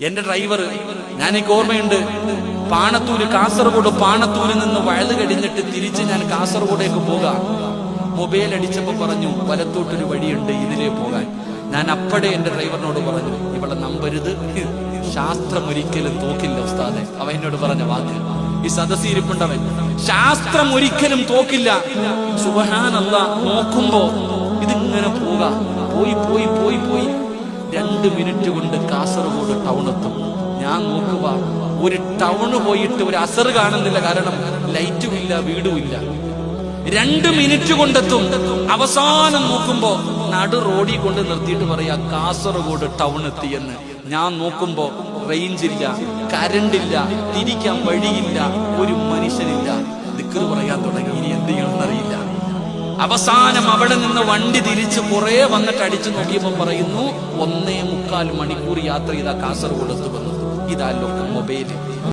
എന്റെ ഡ്രൈവർ, എനിക്ക് ഓർമ്മയുണ്ട്, പാണത്തൂര്, കാസർഗോഡ് പാണത്തൂരിൽ നിന്ന് വയത് കഴിഞ്ഞിട്ട് തിരിച്ച് ഞാൻ കാസർഗോഡേക്ക് പോകാം. മൊബൈൽ അടിച്ചപ്പോ പറഞ്ഞു വലത്തോട്ടൊരു വഴിയുണ്ട്, ഇതിലേ പോകാൻ. ഞാൻ അപ്പടെ എന്റെ ഡ്രൈവറിനോട് പറഞ്ഞു, ഇവളെ നമ്പരുത്, ശാസ്ത്രം ഒരിക്കലും തോക്കില്ല ഉസ്താദെ. അവൻ എന്നോട് പറഞ്ഞ വാക്ക്, ഈ സദസ്സിരിപ്പുണ്ടവൻ, ശാസ്ത്രം ഒരിക്കലും തോക്കില്ല. സുബ്ഹാനല്ലാഹ്, നോക്കുമ്പോ ഇതിങ്ങനെ പോകാം. പോയി പോയി പോയി പോയി 2 മിനിറ്റ് കൊണ്ട് കാസർഗോഡ് ടൗണെത്തും. ഞാൻ നോക്കുക, ഒരു ടൗണ് പോയിട്ട് ഒരു അസർ കാണുന്നില്ല, കാരണം ലൈറ്റും ഇല്ല, വീടും ഇല്ല. 2 മിനിറ്റ് കൊണ്ടെത്തും. അവസാനം നോക്കുമ്പോ നടു റോഡിൽ കൊണ്ട് നിർത്തിയിട്ട് പറയാ കാസർഗോഡ് ടൗൺ എത്തിയെന്ന്. ഞാൻ നോക്കുമ്പോ റേഞ്ചില്ല, കരണ്ടില്ല, തിരിക്കാൻ വഴിയില്ല, ഒരു മനുഷ്യനില്ല. ദിക്ർ പറയാൻ തുടങ്ങി, ഇനി എന്ത് ചെയ്യണമെന്നറിയില്ല. അവസാനം അവിടെ നിന്ന് വണ്ടി തിരിച്ച് കുറെ വന്നിട്ട് അടിച്ചു നോക്കിയപ്പോ പറയുന്നു 1.25 മണിക്കൂർ യാത്ര ചെയ്താ കാസർഗോഡ് എത്തുമെന്ന്. ഇതാ മൊബൈല്.